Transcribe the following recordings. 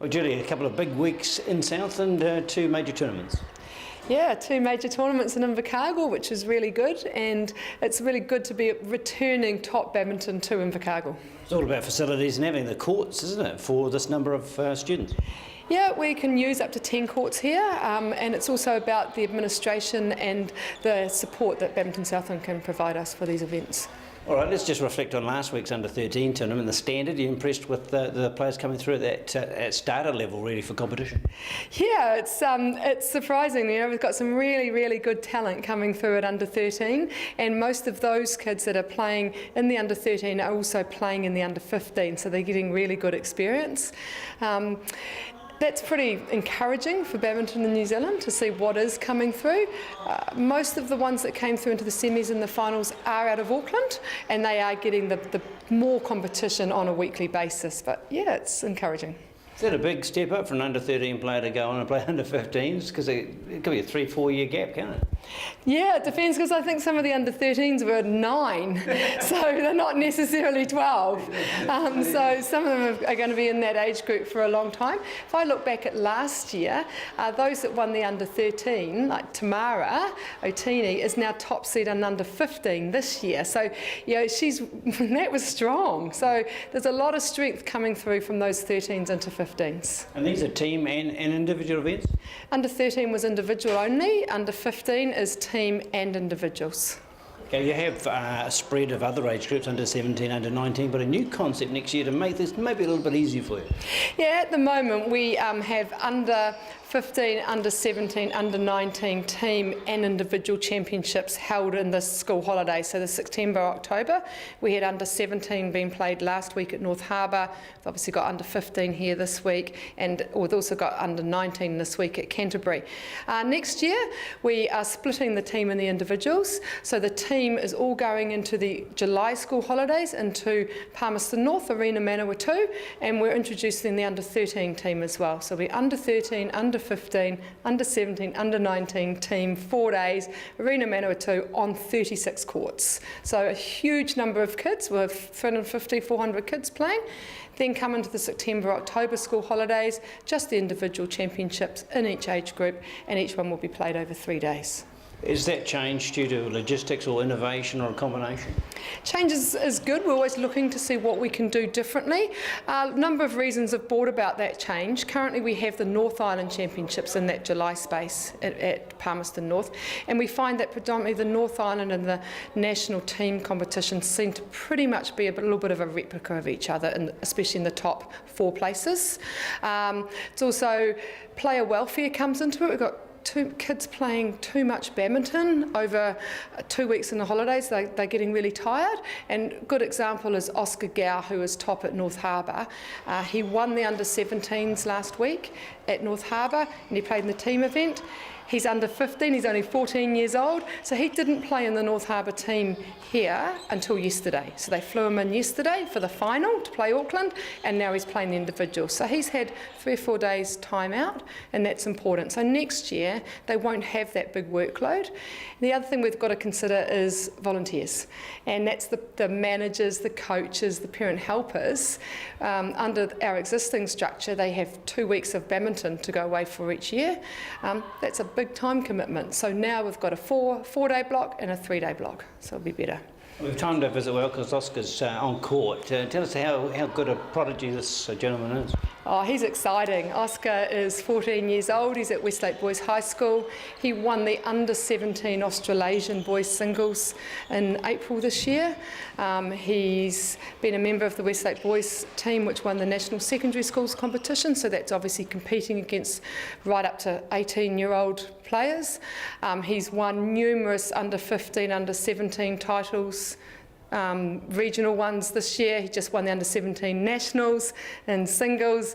Well, Julie, a couple of big weeks in Southland, two major tournaments. Yeah, two major tournaments in Invercargill, which is really good, and it's really good to be returning top badminton to Invercargill. It's all about facilities and having the courts, isn't it, for this number of students? Yeah, we can use up to 10 courts here, and it's also about the administration and the support that Badminton Southland can provide us for these events. All right, let's just reflect on last week's under-13 tournament, the standard. Are you impressed with the players coming through at that at starter level, really, for competition? Yeah, it's surprising. You know, we've got some really good talent coming through at under-13, and most of those kids that are playing in the under-13 are also playing in the under-15, so they're getting really good experience. That's pretty encouraging for badminton in New Zealand to see what is coming through. Most of the ones that came through into the semis and the finals are out of Auckland, and they are getting the more competition on a weekly basis. But yeah, it's encouraging. Is that a big step up for an under-13 player to go on and play under-15s? Because it could be a 3-4 year gap, can't it? Yeah, it depends, because I think some of the under-13s were 9, so they're not necessarily 12. So some of them are going to be in that age group for a long time. If I look back at last year, those that won the under-13, like Tamara Otini, is now top seed in under-15 this year. So, you know, that was strong. So there's a lot of strength coming through from those 13s into 15s. And these are team and individual events? Under-13 was individual only, under-15 is team and individuals. Okay, you have a spread of other age groups, under 17, under 19, but a new concept next year to make this maybe a little bit easier for you. Yeah, at the moment we have under 15, under 17, under 19 team and individual championships held in this school holiday. So the September, October, we had under 17 being played last week at North Harbour. We've obviously got under 15 here this week, and we've also got under 19 this week at Canterbury. Next year we are splitting the team and the individuals. So the team is all going into the July school holidays into Palmerston North, Arena Manawatu, and we're introducing the under 13 team as well. So we're under 13, under 15, under 17, under 19 team, 4 days, Arena Manawatu on 36 courts. So a huge number of kids, with 350, 400 kids playing. Then come into the September, October school holidays, just the individual championships in each age group, and each one will be played over 3 days. Is that change due to logistics or innovation or a combination? Change is good. We're always looking to see what we can do differently. A number of reasons have brought about that change. Currently we have the North Island Championships in that July space at Palmerston North, and we find that predominantly the North Island and the national team competitions seem to pretty much be a little bit of a replica of each other, especially in the top 4 places. It's also player welfare comes into it. We've got kids playing too much badminton over 2 weeks in the holidays. They're getting really tired, and a good example is Oscar Gow, who is top at North Harbour. He won the under-17s last week at North Harbour, and he played in the team event. He's under 15, he's only 14 years old, so he didn't play in the North Harbour team here until yesterday. So they flew him in yesterday for the final to play Auckland, and now he's playing the individual. So he's had 3 or 4 days time out, and that's important. So next year they won't have that big workload. The other thing we've got to consider is volunteers, and that's the managers, the coaches, the parent helpers. Under our existing structure, they have 2 weeks of badminton to go away for each year. That's a big time commitment. So now we've got a 4-day block and a 3-day block, so it'll be better. We've timed our visit well because Oscar's on court. Tell us how good a prodigy this gentleman is. Oh, he's exciting. Oscar is 14 years old. He's at Westlake Boys High School. He won the under-17 Australasian boys singles in April this year. He's been a member of the Westlake Boys team, which won the National Secondary Schools competition, so that's obviously competing against right up to 18-year-old players. He's won numerous under-15, under-17 titles, regional ones this year. He just won the under-17 nationals in singles.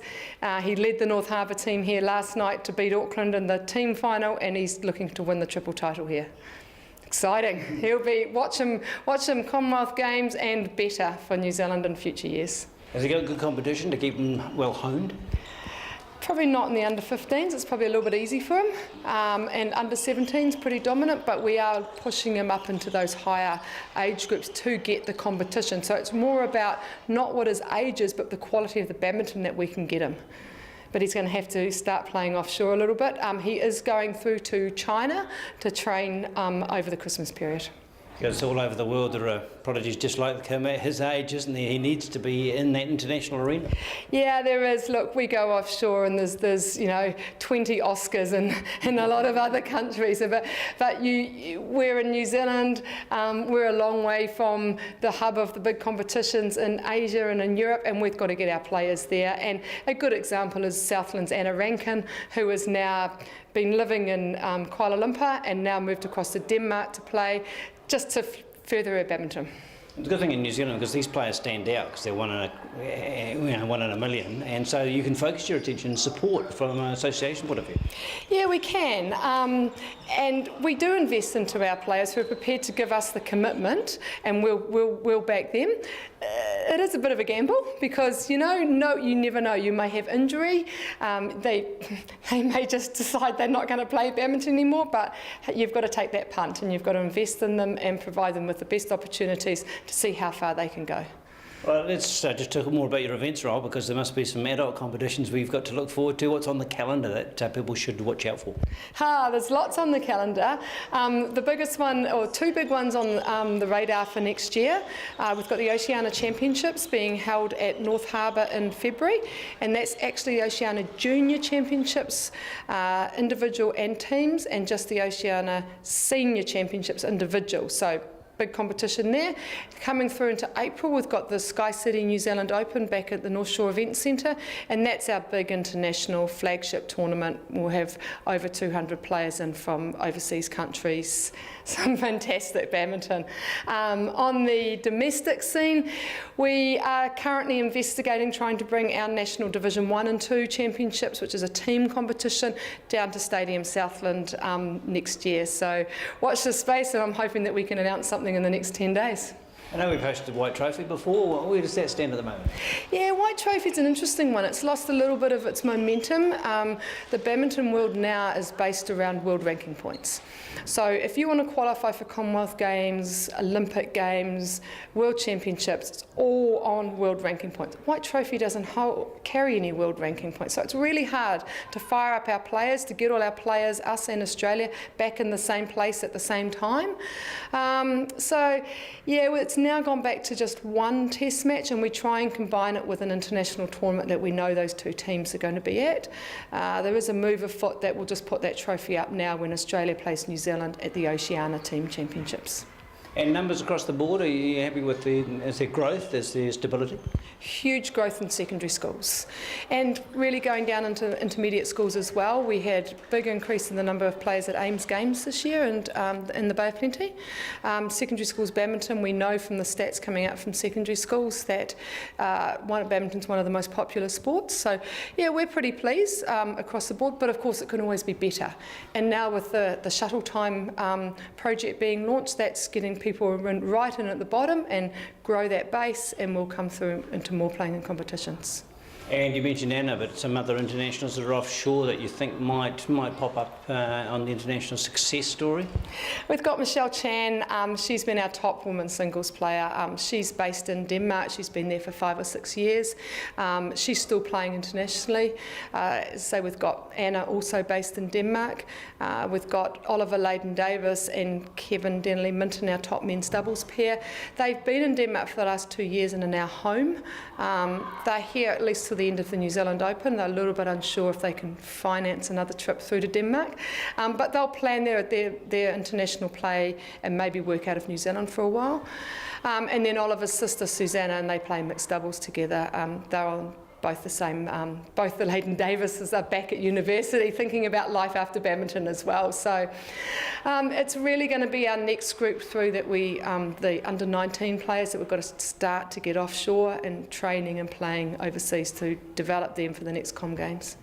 He led the North Harbour team here last night to beat Auckland in the team final, and he's looking to win the triple title here. Exciting. He'll be watch him Commonwealth Games and better for New Zealand in future years. Has he got good competition to keep him well honed? Probably not in the under-15s, it's probably a little bit easy for him, and under-17s pretty dominant, but we are pushing him up into those higher age groups to get the competition. So it's more about not what his age is, but the quality of the badminton that we can get him. but he's going to have to start playing offshore a little bit. He is going through to China to train over the Christmas period. Because all over the world there are prodigies just like him at his age, isn't there? He needs to be in that international arena. Yeah, there is. Look, we go offshore and there's 20 Oscars in a lot of other countries. But we're in New Zealand. We're a long way from the hub of the big competitions in Asia and in Europe, and we've got to get our players there. And a good example is Southland's Anna Rankin, who has now been living in Kuala Lumpur and now moved across to Denmark to play, just to further her badminton. It's a good thing in New Zealand because these players stand out because they're one in a million, and so you can focus your attention and support from an association point of view. Yeah, we can, and we do invest into our players who are prepared to give us the commitment, and we'll back them. It is a bit of a gamble because you never know. You may have injury. They may just decide they're not going to play badminton anymore. But you've got to take that punt, and you've got to invest in them and provide them with the best opportunities to see how far they can go. Well, let's just talk more about your events, Rob, because there must be some adult competitions we've got to look forward to. What's on the calendar that people should watch out for? There's lots on the calendar. The biggest one, or two big ones on the radar for next year, we've got the Oceania Championships being held at North Harbour in February, and that's actually the Oceania Junior Championships, individual and teams, and just the Oceania Senior Championships individual. So big competition there. Coming through into April, we've got the Sky City New Zealand Open back at the North Shore Event Centre, and that's our big international flagship tournament. We'll have over 200 players in from overseas countries, some fantastic badminton. On the domestic scene, we are currently investigating trying to bring our national Division 1 and 2 championships, which is a team competition, down to Stadium Southland next year. So watch this space, and I'm hoping that we can announce something in the next 10 days. I know we've hosted White Trophy before. Where does that stand at the moment? Yeah, White Trophy's an interesting one. It's lost a little bit of its momentum. The badminton world now is based around world ranking points. So if you want to qualify for Commonwealth Games, Olympic Games, World Championships, it's all on world ranking points. White Trophy doesn't carry any world ranking points. So it's really hard to fire up our players, to get all our players, us and Australia, back in the same place at the same time. It's now gone back to just one test match, and we try and combine it with an international tournament that we know those two teams are going to be at. There is a move afoot that will just put that trophy up now when Australia plays New Zealand at the Oceania Team Championships. And numbers across the board, are you happy with is there growth, is there stability? Huge growth in secondary schools, and really going down into intermediate schools as well. We had a big increase in the number of players at Ames Games this year and in the Bay of Plenty. Secondary schools badminton, we know from the stats coming out from secondary schools that badminton's one of the most popular sports. So yeah, we're pretty pleased across the board, but of course it can always be better. And now with the Shuttle Time project being launched, that's getting people right in at the bottom and grow that base, and we'll come through into more playing in competitions. And you mentioned Anna, but some other internationals that are offshore that you think might pop up on the international success story? We've got Michelle Chan. She's been our top women's singles player. She's based in Denmark. She's been there for 5 or 6 years. She's still playing internationally. So we've got Anna, also based in Denmark. We've got Oliver Leyden-Davis and Kevin Denley-Minton, our top men's doubles pair. They've been in Denmark for the last 2 years and are now home. They're here at least till the end of the New Zealand Open. They're a little bit unsure if they can finance another trip through to Denmark, but they'll plan their international play and maybe work out of New Zealand for a while. And then Oliver's sister Susanna, and they play mixed doubles together. They're on both the same, both the Leyden-Davises are back at university thinking about life after badminton as well. So it's really going to be our next group through that the under 19 players that we've got to start to get offshore and training and playing overseas to develop them for the next Com Games.